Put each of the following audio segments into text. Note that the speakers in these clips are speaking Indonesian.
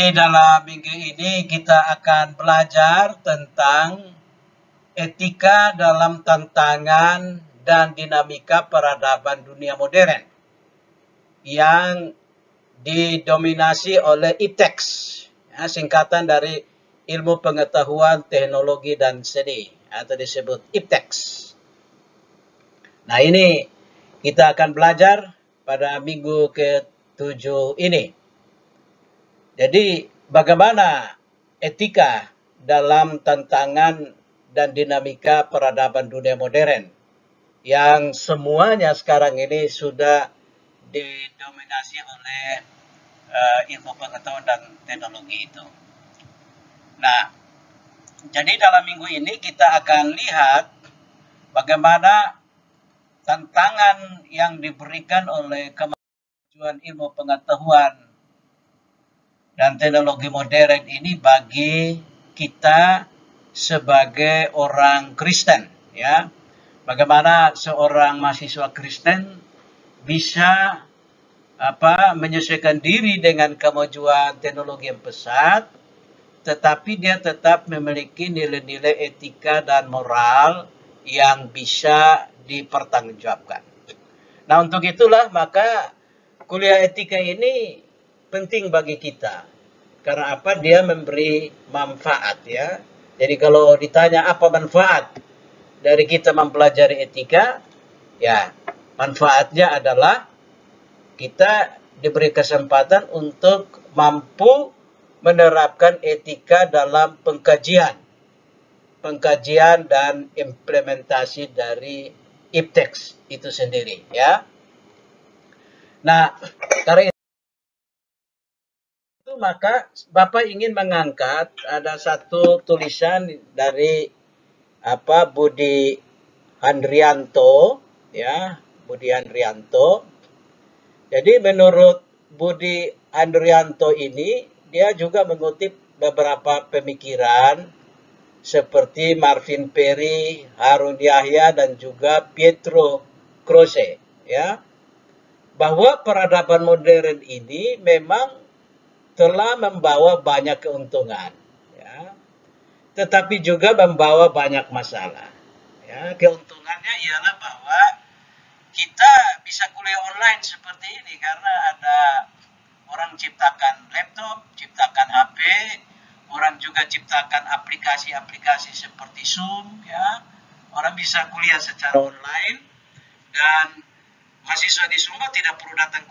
Jadi dalam minggu ini kita akan belajar tentang etika dalam tantangan dan dinamika peradaban dunia modern yang didominasi oleh IPTEX, ya, singkatan dari Ilmu Pengetahuan, Teknologi, dan Seni, atau disebut IPTEX. Nah, ini kita akan belajar pada minggu ke-7 ini. Jadi, bagaimana etika dalam tantangan dan dinamika peradaban dunia modern yang semuanya sekarang ini sudah didominasi oleh ilmu pengetahuan dan teknologi itu. Nah, jadi dalam minggu ini kita akan lihat bagaimana tantangan yang diberikan oleh kemajuan ilmu pengetahuan dan teknologi modern ini bagi kita sebagai orang Kristen, ya. Bagaimana seorang mahasiswa Kristen bisa menyesuaikan diri dengan kemajuan teknologi yang pesat, tetapi dia tetap memiliki nilai-nilai etika dan moral yang bisa dipertanggungjawabkan. Nah, untuk itulah maka kuliah etika ini penting bagi kita. Karena apa? Dia memberi manfaat, ya. Jadi kalau ditanya apa manfaat dari kita mempelajari etika, ya manfaatnya adalah kita diberi kesempatan untuk mampu menerapkan etika dalam pengkajian dan implementasi dari IPTEX itu sendiri, ya. Nah, karena itu maka Bapak ingin mengangkat ada satu tulisan dari Budi Handrianto, ya, Budi Handrianto. Jadi menurut Budi Handrianto ini, dia juga mengutip beberapa pemikiran seperti Marvin Perry, Harun Yahya, dan juga Pietro Croce, ya, bahwa peradaban modern ini memang telah membawa banyak keuntungan, ya, tetapi juga membawa banyak masalah. Ya, keuntungannya ialah bahwa kita bisa kuliah online seperti ini karena ada orang ciptakan laptop, ciptakan HP, orang juga ciptakan aplikasi-aplikasi seperti Zoom, ya. Orang bisa kuliah secara online, dan mahasiswa di Sumba tidak perlu datang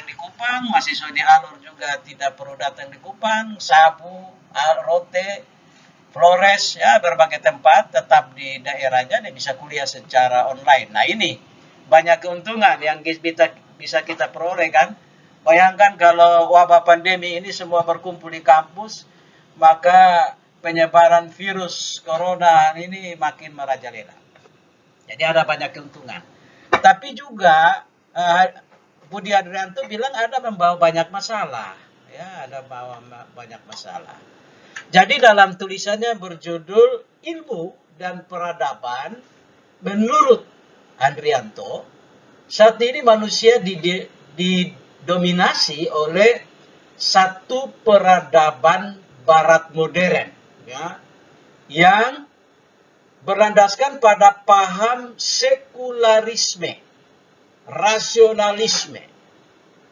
di Kupang, mahasiswa di Alor juga tidak perlu datang di Kupang, Sabu, Rote, Flores, ya, berbagai tempat, tetap di daerahnya dia bisa kuliah secara online. Nah, ini banyak keuntungan yang bisa kita peroleh, kan. Bayangkan kalau wabah pandemi ini semua berkumpul di kampus, maka penyebaran virus corona ini makin merajalela. Jadi ada banyak keuntungan. Tapi juga Budi Handrianto bilang ada membawa banyak masalah, ya, ada membawa banyak masalah. Jadi dalam tulisannya berjudul Ilmu dan Peradaban, menurut Handrianto, saat ini manusia didominasi oleh satu peradaban barat modern, ya, yang berlandaskan pada paham sekularisme, rasionalisme,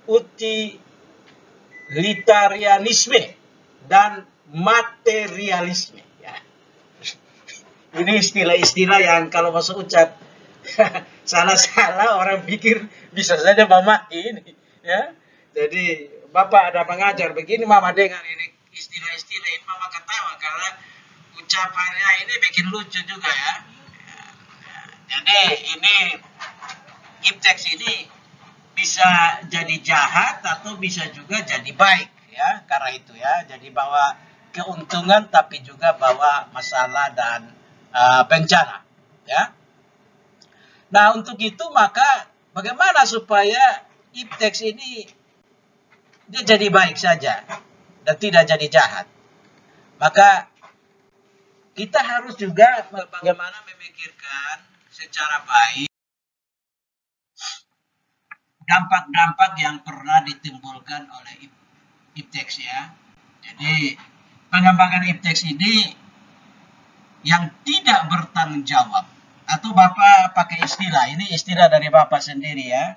utilitarianisme, dan materialisme, ya. Ini istilah-istilah yang kalau masuk ucap salah-salah orang pikir bisa saja memaki ini, ya. Jadi Bapak ada mengajar begini, Mama dengar ini istilah-istilah ini, Mama ketawa karena ucapannya ini bikin lucu juga, ya. Jadi ini IPTEX ini bisa jadi jahat atau bisa juga jadi baik, ya, karena itu, ya. Jadi bawa keuntungan tapi juga bawa masalah dan bencana, ya. Nah, untuk itu maka bagaimana supaya IPTEX ini dia jadi baik saja dan tidak jadi jahat? Maka kita harus juga bagaimana memikirkan secara baik dampak-dampak yang pernah ditimbulkan oleh IPTEX, ya. Jadi pengembangan iptex ini yang tidak bertanggung jawab, atau Bapak pakai istilah, ini istilah dari Bapak sendiri ya,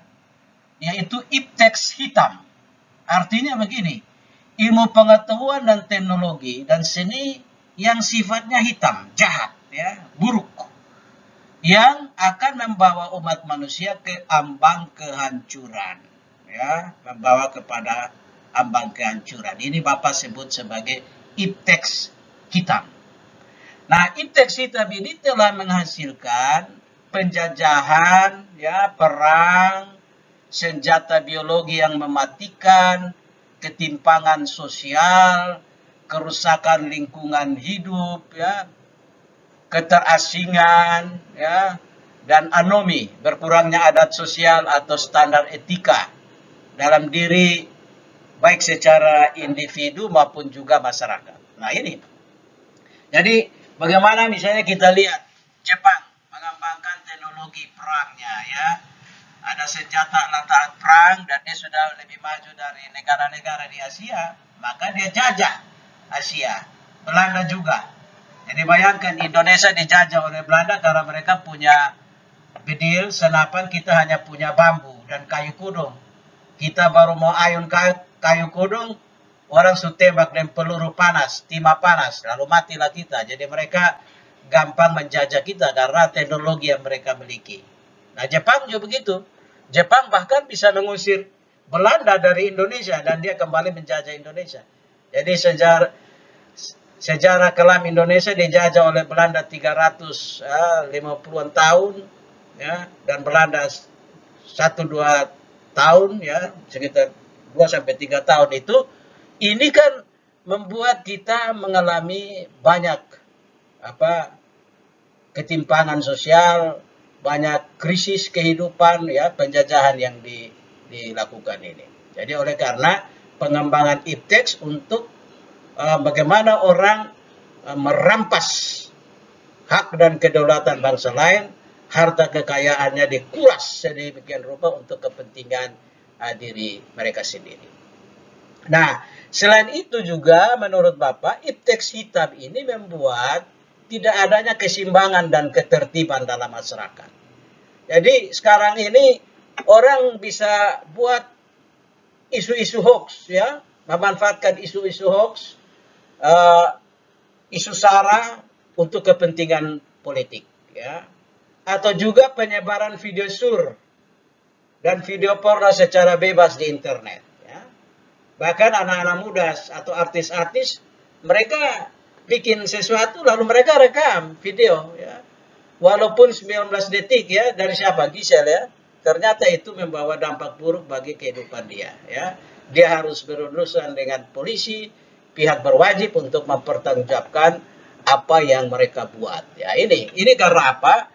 yaitu iptex hitam. Artinya begini, ilmu pengetahuan dan teknologi dan seni yang sifatnya hitam, jahat, ya, buruk, yang akan membawa umat manusia ke ambang kehancuran, ya, membawa kepada ambang kehancuran. Ini Bapak sebut sebagai iptex hitam. Nah, iptex hitam ini telah menghasilkan penjajahan, ya, perang, senjata biologi yang mematikan, ketimpangan sosial, kerusakan lingkungan hidup, ya, keterasingan, ya, dan anomi, berkurangnya adat sosial atau standar etika dalam diri baik secara individu maupun juga masyarakat. Nah, ini. Jadi bagaimana misalnya kita lihat Jepang mengembangkan teknologi perangnya, ya. Ada senjata alat perang dan dia sudah lebih maju dari negara-negara di Asia, maka dia jajah Asia. Belanda juga. Jadi bayangkan Indonesia dijajah oleh Belanda karena mereka punya bedil, senapan, kita hanya punya bambu dan kayu kudung. Kita baru mau ayun kayu kudung, orang sudah tembak dan peluru panas, timah panas, lalu matilah kita. Jadi mereka gampang menjajah kita karena teknologi yang mereka miliki. Nah, Jepang juga begitu. Jepang bahkan bisa mengusir Belanda dari Indonesia dan dia kembali menjajah Indonesia. Jadi sejarah kelam Indonesia dijajah oleh Belanda 350-an tahun, ya, dan Belanda 1-2 tahun, ya, sekitar 2-3 tahun itu. Ini kan membuat kita mengalami banyak ketimpangan sosial, banyak krisis kehidupan, ya, penjajahan yang dilakukan ini. Jadi oleh karena pengembangan iptex untuk bagaimana orang merampas hak dan kedaulatan bangsa lain, harta kekayaannya dikuras sedemikian rupa untuk kepentingan diri mereka sendiri. Nah, selain itu juga menurut Bapak, iptex hitam ini membuat tidak adanya keseimbangan dan ketertiban dalam masyarakat. Jadi sekarang ini orang bisa buat isu-isu hoax, ya, memanfaatkan isu-isu hoax, isu sara untuk kepentingan politik, ya, atau juga penyebaran video sur dan video porno secara bebas di internet, ya. Bahkan anak-anak muda atau artis-artis mereka bikin sesuatu lalu mereka rekam video, ya, walaupun 19 detik, ya, dari siapa, Gisel, ya, ternyata itu membawa dampak buruk bagi kehidupan dia, ya. Dia harus berurusan dengan polisi, pihak berwajib untuk mempertanggungjawabkan apa yang mereka buat, ya. Ini karena apa?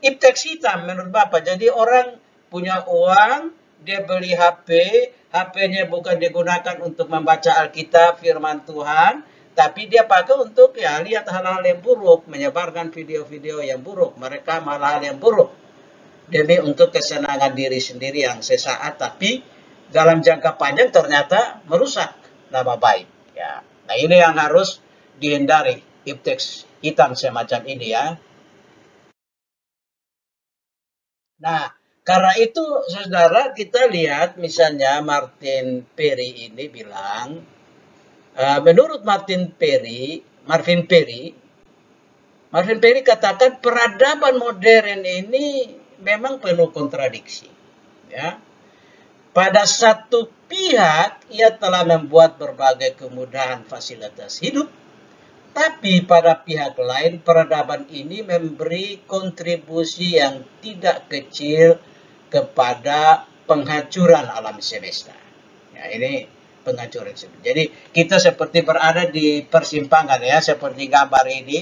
Iptex hitam menurut Bapak. Jadi orang punya uang, dia beli HP, HP-nya bukan digunakan untuk membaca Alkitab, firman Tuhan, tapi dia pakai untuk, ya, lihat hal-hal yang buruk, menyebarkan video-video yang buruk, mereka malah hal yang buruk demi untuk kesenangan diri sendiri yang sesaat, tapi dalam jangka panjang ternyata merusak nama baik, ya. Nah, ini yang harus dihindari, iptex hitam semacam ini, ya. Nah, karena itu saudara, kita lihat misalnya Martin Perry ini bilang, menurut Marvin Perry katakan peradaban modern ini memang penuh kontradiksi, ya. Pada satu pihak ia telah membuat berbagai kemudahan fasilitas hidup, tapi pada pihak lain peradaban ini memberi kontribusi yang tidak kecil kepada penghancuran alam semesta. Ya, ini penghancuran. Jadi kita seperti berada di persimpangan, ya, seperti gambar ini.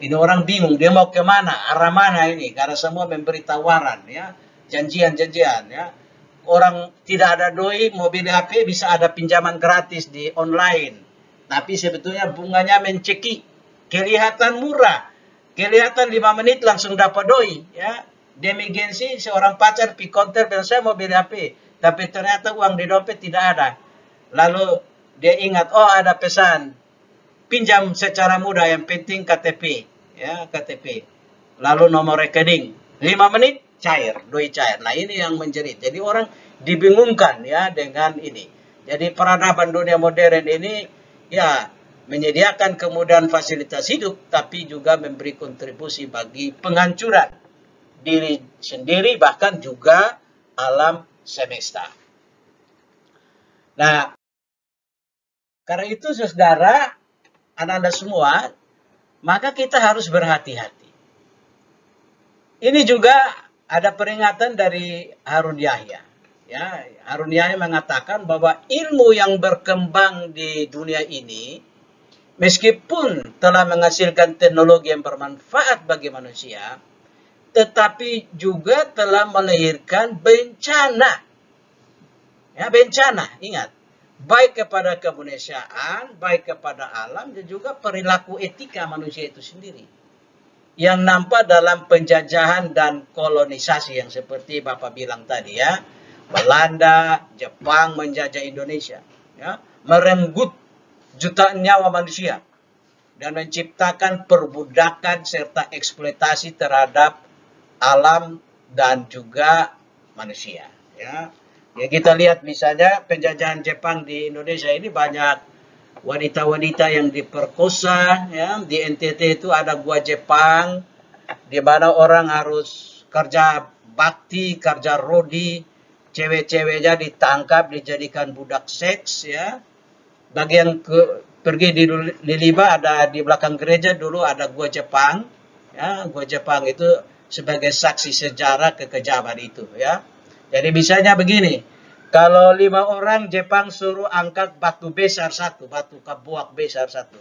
Ini orang bingung dia mau kemana, arah mana ini, karena semua memberi tawaran, ya, janjian-janjian, ya. Orang tidak ada doi, mobil HP bisa ada pinjaman gratis di online, tapi sebetulnya bunganya mencekik, kelihatan murah, kelihatan 5 menit langsung dapat doi, ya. Demi gengsi seorang pacar pi konter dan saya mobil HP, tapi ternyata uang di dompet tidak ada. Lalu dia ingat, oh ada pesan, pinjam secara mudah, yang penting KTP, ya KTP. Lalu nomor rekening, 5 menit cair, duit cair. Nah ini yang menjerit. Jadi orang dibingungkan ya dengan ini. Jadi peradaban dunia modern ini ya menyediakan kemudahan fasilitas hidup, tapi juga memberi kontribusi bagi penghancuran diri sendiri, bahkan juga alam semesta. Nah, karena itu saudara, anak-anak semua, maka kita harus berhati-hati. Ini juga ada peringatan dari Harun Yahya. Ya, Harun Yahya mengatakan bahwa ilmu yang berkembang di dunia ini, meskipun telah menghasilkan teknologi yang bermanfaat bagi manusia, tetapi juga telah melahirkan bencana. Ya, bencana, ingat. Baik kepada kemanusiaan, baik kepada alam, dan juga perilaku etika manusia itu sendiri. Yang nampak dalam penjajahan dan kolonisasi yang seperti Bapak bilang tadi ya. Belanda, Jepang menjajah Indonesia. Ya, merenggut jutaan nyawa manusia. Dan menciptakan perbudakan serta eksploitasi terhadap alam dan juga manusia. Ya. Ya kita lihat misalnya penjajahan Jepang di Indonesia ini banyak wanita-wanita yang diperkosa, ya. Di NTT itu ada gua Jepang di mana orang harus kerja bakti, kerja rodi, cewek-ceweknya ditangkap, dijadikan budak seks, ya. Bagi yang pergi di Liliba, ada di belakang gereja dulu ada gua Jepang, ya. Gua Jepang itu sebagai saksi sejarah kekejaman itu, ya. Jadi misalnya begini, kalau 5 orang Jepang suruh angkat batu besar satu, batu kabuak besar satu.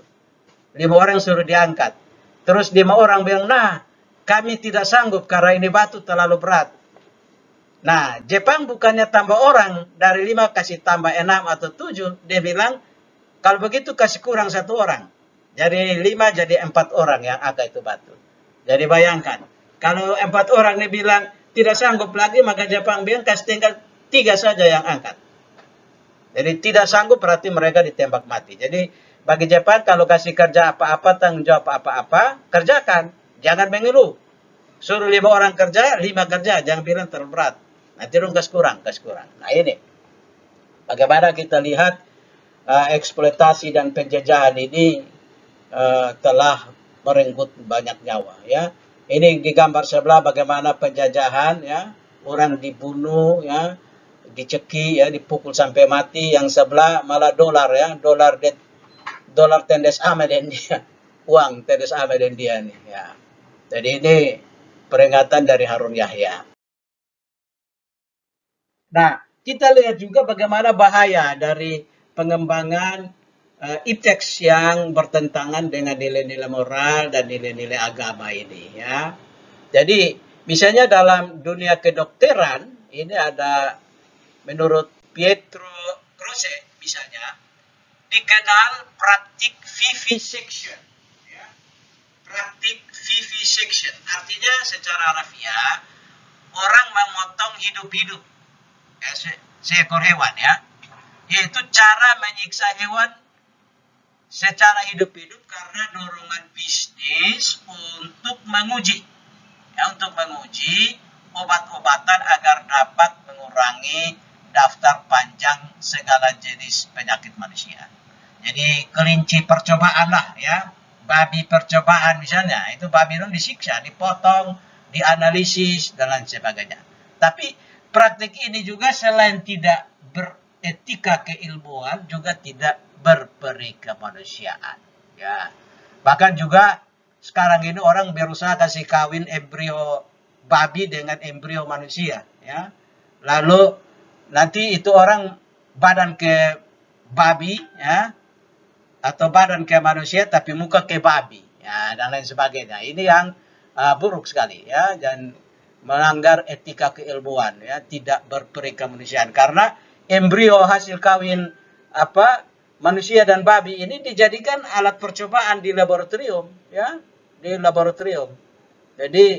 5 orang suruh diangkat. Terus 5 orang bilang, nah kami tidak sanggup karena ini batu terlalu berat. Nah Jepang bukannya tambah orang, dari 5 kasih tambah 6 atau 7. Dia bilang, kalau begitu kasih kurang 1 orang. Jadi 5 jadi 4 orang yang angkat itu batu. Jadi bayangkan, kalau 4 orang dia bilang, tidak sanggup lagi, maka Jepang bilang kasih tinggal 3 saja yang angkat. Jadi tidak sanggup berarti mereka ditembak mati. Jadi bagi Jepang kalau kasih kerja apa-apa, tanggung jawab apa-apa, kerjakan. Jangan mengeluh. Suruh 5 orang kerja, 5 kerja. Jangan bilang terlalu berat. Nanti dong kasih kurang. Nah ini. Bagaimana kita lihat eksploitasi dan penjajahan ini telah merenggut banyak nyawa. Ya. Ini di gambar sebelah bagaimana penjajahan, ya, orang dibunuh, ya, diceki, ya, dipukul sampai mati. Yang sebelah malah dolar, ya, dolar tendes Ahmad India, uang tendes Ahmad India nih, ya. Jadi ini peringatan dari Harun Yahya. Nah, kita lihat juga bagaimana bahaya dari pengembangan ipteks yang bertentangan dengan nilai-nilai moral dan nilai-nilai agama ini, ya. Jadi misalnya dalam dunia kedokteran ini ada, menurut Pietro Croce misalnya, dikenal praktik vivisection, ya. Praktik vivisection artinya secara harfiah orang memotong hidup-hidup seekor hewan, ya, yaitu cara menyiksa hewan secara hidup-hidup karena dorongan bisnis untuk menguji, ya, untuk menguji obat-obatan agar dapat mengurangi daftar panjang segala jenis penyakit manusia. Jadi kelinci percobaan lah, ya, babi percobaan misalnya, itu babi itu disiksa, dipotong, dianalisis dan lain sebagainya. Tapi praktik ini juga selain tidak beretika keilmuan, juga tidak berperi kemanusiaan, ya. Bahkan juga sekarang ini orang berusaha kasih kawin embrio babi dengan embrio manusia, ya. Lalu nanti itu orang badan ke babi, ya, atau badan ke manusia tapi muka ke babi, ya, dan lain sebagainya. Ini yang buruk sekali, ya, dan melanggar etika keilmuan, ya, tidak berperi kemanusiaan karena embrio hasil kawin manusia dan babi ini dijadikan alat percobaan di laboratorium, ya, di laboratorium. Jadi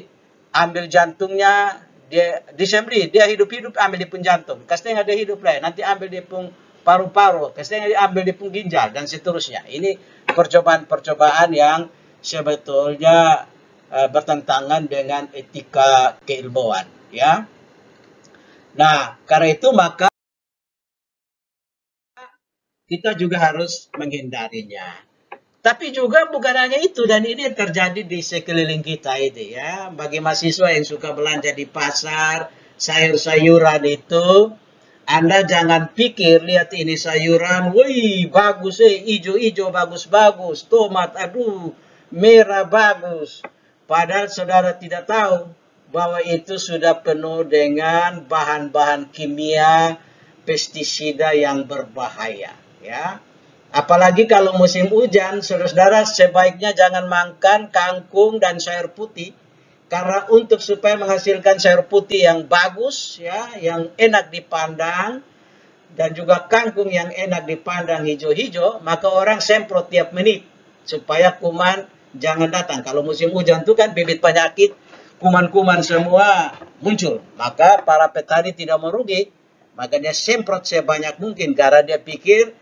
ambil jantungnya, dia disembeli, dia hidup-hidup ambil di pun jantung, kasih dia hidup lah, nanti ambil di pun paru-paru, kemudian diambil di pengginjal dan seterusnya. Ini percobaan-percobaan yang sebetulnya bertentangan dengan etika keilmuan, ya. Nah, karena itu maka kita juga harus menghindarinya. Tapi juga bukan hanya itu, dan ini yang terjadi di sekeliling kita ini, ya. Bagi mahasiswa yang suka belanja di pasar, sayur-sayuran itu, Anda jangan pikir lihat ini sayuran, wih bagus hijau-hijau bagus-bagus, tomat aduh merah bagus. Padahal saudara tidak tahu bahwa itu sudah penuh dengan bahan-bahan kimia, pestisida yang berbahaya, ya. Apalagi kalau musim hujan, saudara-saudara sebaiknya jangan makan kangkung dan sayur putih. Karena untuk supaya menghasilkan sayur putih yang bagus, ya, yang enak dipandang, dan juga kangkung yang enak dipandang hijau-hijau, maka orang semprot tiap menit supaya kuman jangan datang. Kalau musim hujan itu kan bibit penyakit, kuman-kuman semua muncul. Maka para petani tidak merugi, maka dia semprot sebanyak mungkin karena dia pikir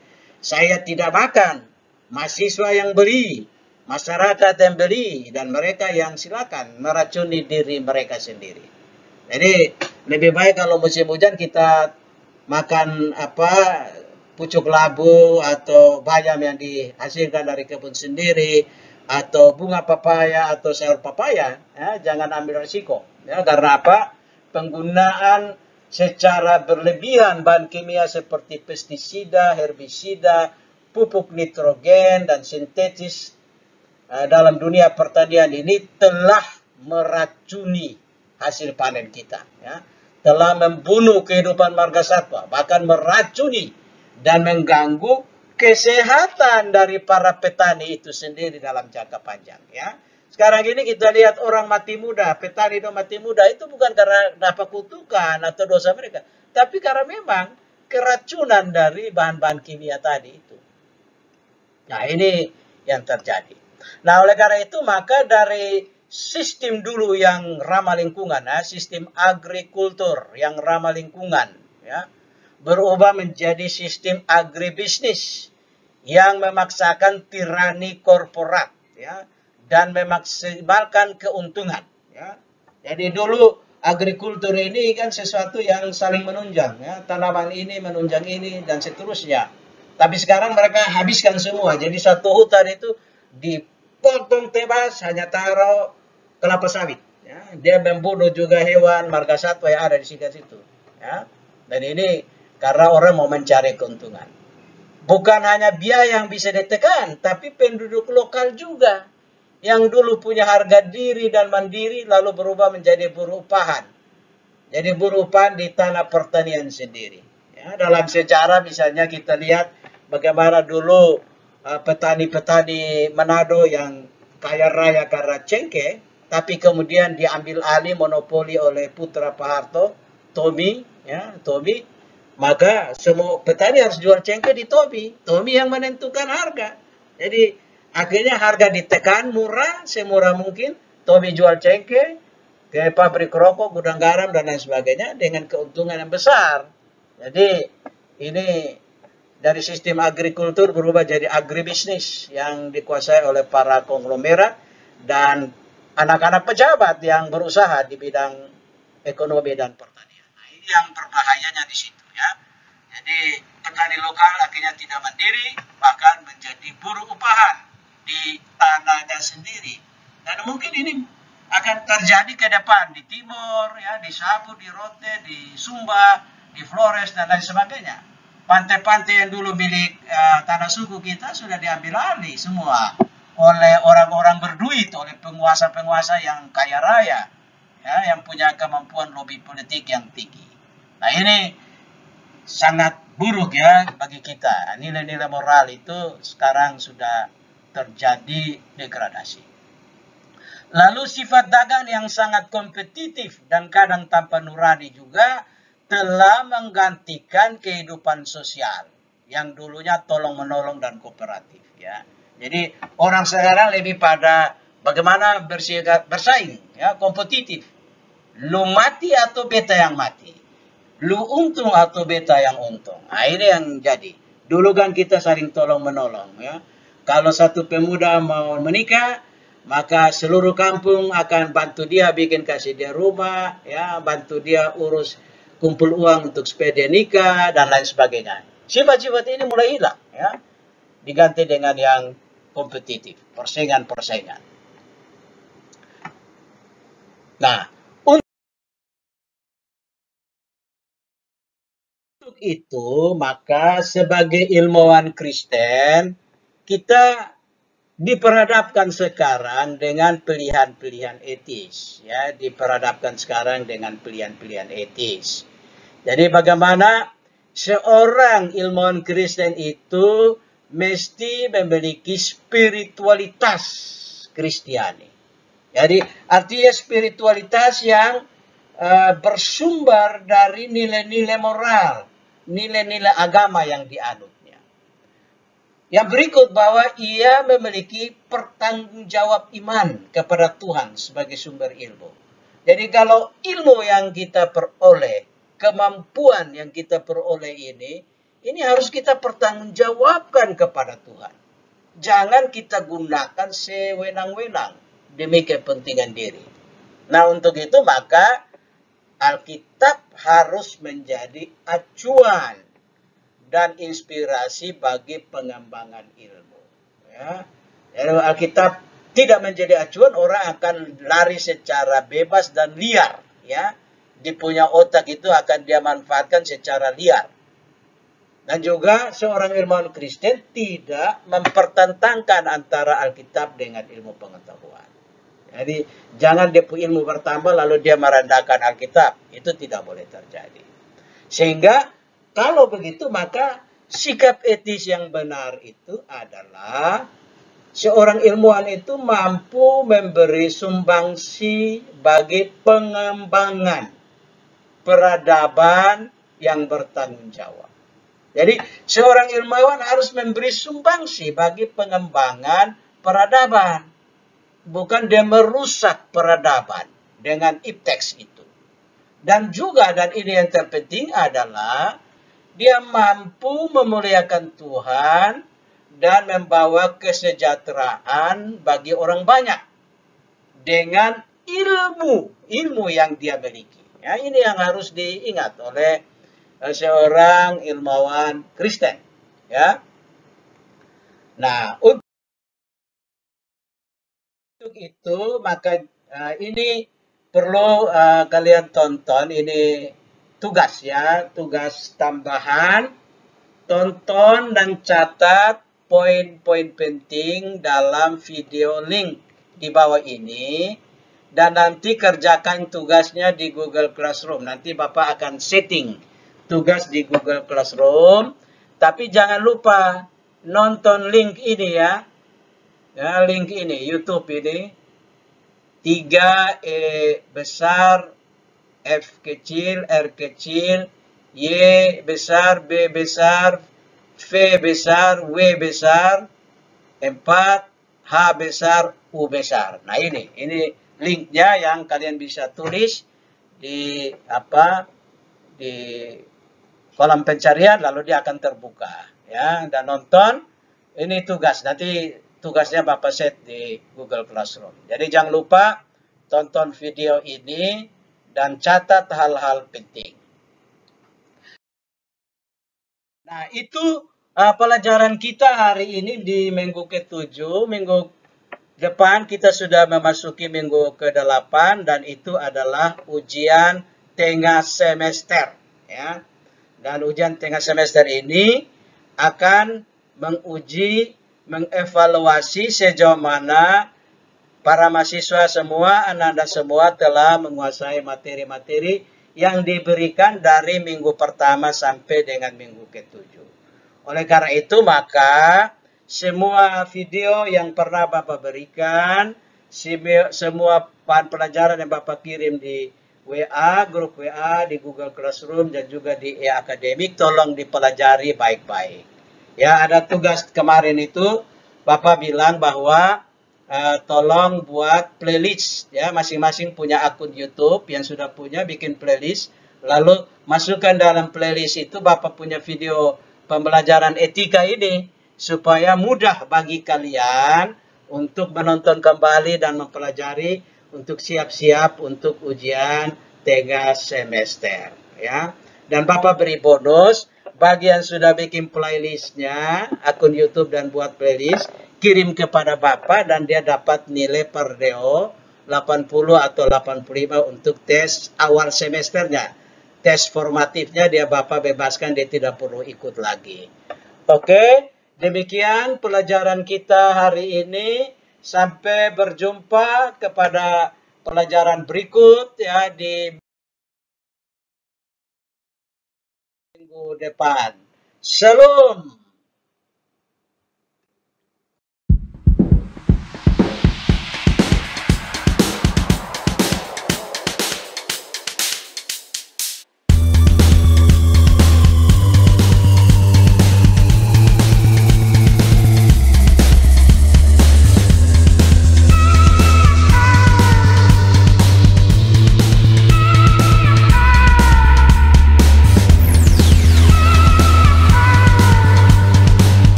saya tidak makan, mahasiswa yang beli, masyarakat yang beli, dan mereka yang silakan meracuni diri mereka sendiri. Jadi lebih baik kalau musim hujan kita makan pucuk labu atau bayam yang dihasilkan dari kebun sendiri, atau bunga papaya atau sayur papaya, ya, jangan ambil risiko, ya, karena apa? Penggunaan secara berlebihan bahan kimia seperti pestisida, herbisida, pupuk nitrogen dan sintetis dalam dunia pertanian ini telah meracuni hasil panen kita, ya. Telah membunuh kehidupan marga satwa, bahkan meracuni dan mengganggu kesehatan dari para petani itu sendiri dalam jangka panjang, ya. Sekarang ini kita lihat orang mati muda, petani itu mati muda, itu bukan karena dapat kutukan atau dosa mereka, tapi karena memang keracunan dari bahan-bahan kimia tadi itu. Nah, ini yang terjadi. Nah, oleh karena itu maka dari sistem dulu yang ramah lingkungan, ya, sistem agrikultur yang ramah lingkungan, ya, berubah menjadi sistem agribisnis yang memaksakan tirani korporat, ya, dan memaksimalkan keuntungan, ya. Jadi dulu agrikultur ini kan sesuatu yang saling menunjang, ya, tanaman ini menunjang ini dan seterusnya. Tapi sekarang mereka habiskan semua. Jadi satu hutan itu dipotong tebas hanya taruh kelapa sawit, ya. Dia membunuh juga hewan marga satwa yang ada di sekitar situ, ya. Dan ini karena orang mau mencari keuntungan. Bukan hanya biaya yang bisa ditekan, tapi penduduk lokal juga yang dulu punya harga diri dan mandiri lalu berubah menjadi buruh upahan. Jadi buruh upahan di tanah pertanian sendiri. Ya, dalam sejarah misalnya kita lihat bagaimana dulu petani-petani Manado yang kaya raya karena cengkeh, tapi kemudian diambil alih monopoli oleh putra Pak Harto, Tommy, ya, Tommy. Maka semua petani harus jual cengkeh di Tommy. Tommy yang menentukan harga. Jadi akhirnya harga ditekan murah, semurah mungkin. Tommy jual cengkeh ke pabrik rokok, gudang garam, dan lain sebagainya dengan keuntungan yang besar. Jadi ini dari sistem agrikultur berubah jadi agribisnis yang dikuasai oleh para konglomerat dan anak-anak pejabat yang berusaha di bidang ekonomi dan pertanian. Nah, ini yang berbahayanya di situ, ya. Jadi petani lokal akhirnya tidak mandiri, bahkan menjadi buruh upahan di tanahnya sendiri. Dan mungkin ini akan terjadi ke depan di Timor, ya, di Sabu, di Rote, di Sumba, di Flores dan lain sebagainya. Pantai-pantai yang dulu milik tanah suku kita sudah diambil alih semua oleh orang-orang berduit, oleh penguasa-penguasa yang kaya raya, ya, yang punya kemampuan lobi politik yang tinggi. Nah, ini sangat buruk, ya, bagi kita. Nilai-nilai moral itu sekarang sudah terjadi degradasi. Lalu sifat dagang yang sangat kompetitif dan kadang tanpa nurani juga telah menggantikan kehidupan sosial yang dulunya tolong-menolong dan kooperatif, ya. Jadi orang sekarang lebih pada bagaimana bersaing, ya, kompetitif. Lu mati atau beta yang mati. Lu untung atau beta yang untung. Nah, ini yang jadi. Dulu kan kita saling tolong-menolong, ya. Kalau satu pemuda mau menikah, maka seluruh kampung akan bantu dia, bikin kasih dia rumah, ya, bantu dia urus kumpul uang untuk supaya dia nikah dan lain sebagainya. Sifat-sifat ini mulai hilang, ya. Diganti dengan yang kompetitif, persaingan-persaingan. Nah, untuk itu, maka sebagai ilmuwan Kristen, kita diperhadapkan sekarang dengan pilihan-pilihan etis, ya, diperhadapkan sekarang dengan pilihan-pilihan etis. Jadi bagaimana seorang ilmuwan Kristen itu mesti memiliki spiritualitas Kristiani. Jadi artinya spiritualitas yang bersumber dari nilai-nilai moral, nilai-nilai agama yang dianutnya. Yang berikut bahwa ia memiliki pertanggungjawab iman kepada Tuhan sebagai sumber ilmu. Jadi kalau ilmu yang kita peroleh, kemampuan yang kita peroleh ini harus kita pertanggungjawabkan kepada Tuhan. Jangan kita gunakan sewenang-wenang demi kepentingan diri. Nah, untuk itu maka Alkitab harus menjadi acuan dan inspirasi bagi pengembangan ilmu. Ya. Jadi Alkitab tidak menjadi acuan, orang akan lari secara bebas dan liar. Ya. Dia punya otak itu akan dia manfaatkan secara liar. Dan juga seorang ilmuwan Kristen tidak mempertentangkan antara Alkitab dengan ilmu pengetahuan. Jadi jangan dia punya ilmu bertambah lalu dia merendahkan Alkitab. Itu tidak boleh terjadi. Sehingga kalau begitu maka sikap etis yang benar itu adalah seorang ilmuwan itu mampu memberi sumbangsi bagi pengembangan peradaban yang bertanggung jawab. Jadi seorang ilmuwan harus memberi sumbangsi bagi pengembangan peradaban. Bukan dia merusak peradaban dengan ipteks itu. Dan juga, dan ini yang terpenting adalah dia mampu memuliakan Tuhan dan membawa kesejahteraan bagi orang banyak dengan ilmu yang dia miliki. Ya, ini yang harus diingat oleh seorang ilmuwan Kristen. Ya. Nah, untuk itu maka ini perlu kalian tonton, ini tugas ya, tugas tambahan. Tonton dan catat poin-poin penting dalam video link di bawah ini. Dan nanti kerjakan tugasnya di Google Classroom. Nanti Bapak akan setting tugas di Google Classroom. Tapi jangan lupa nonton link ini ya. Ya, link ini, YouTube ini. 3E besar, F kecil, R kecil, Y besar, B besar, V besar, W besar, 4, H besar, U besar. Nah ini linknya yang kalian bisa tulis di di kolom pencarian, lalu dia akan terbuka. Ya, dan nonton. Ini tugas, nanti tugasnya Bapak set di Google Classroom. Jadi jangan lupa tonton video ini dan catat hal-hal penting. Nah, itu pelajaran kita hari ini di minggu ke-7. Minggu depan kita sudah memasuki minggu ke-8 dan itu adalah ujian tengah semester. Ya. Dan ujian tengah semester ini akan menguji, mengevaluasi sejauh mana para mahasiswa semua, anak-anak semua telah menguasai materi-materi yang diberikan dari minggu pertama sampai dengan minggu ke-7. Oleh karena itu maka semua video yang pernah Bapak berikan, semua bahan pelajaran yang Bapak kirim di WA, grup WA, di Google Classroom dan juga di e-akademik, tolong dipelajari baik-baik. Ya, ada tugas kemarin itu Bapak bilang bahwa tolong buat playlist ya, masing-masing punya akun YouTube yang sudah punya, bikin playlist Lalu masukkan dalam playlist itu Bapak punya video pembelajaran etika ini supaya mudah bagi kalian untuk menonton kembali dan mempelajari untuk siap-siap untuk ujian tengah semester ya. Dan Bapak beri bonus bagi yang sudah bikin playlistnya, akun YouTube dan buat playlist, kirim kepada Bapak dan dia dapat nilai per DO 80 atau 85 untuk tes awal semesternya. Tes formatifnya dia Bapak bebaskan, dia tidak perlu ikut lagi. Oke, demikian pelajaran kita hari ini. Sampai berjumpa kepada pelajaran berikut ya di minggu depan. Shalom.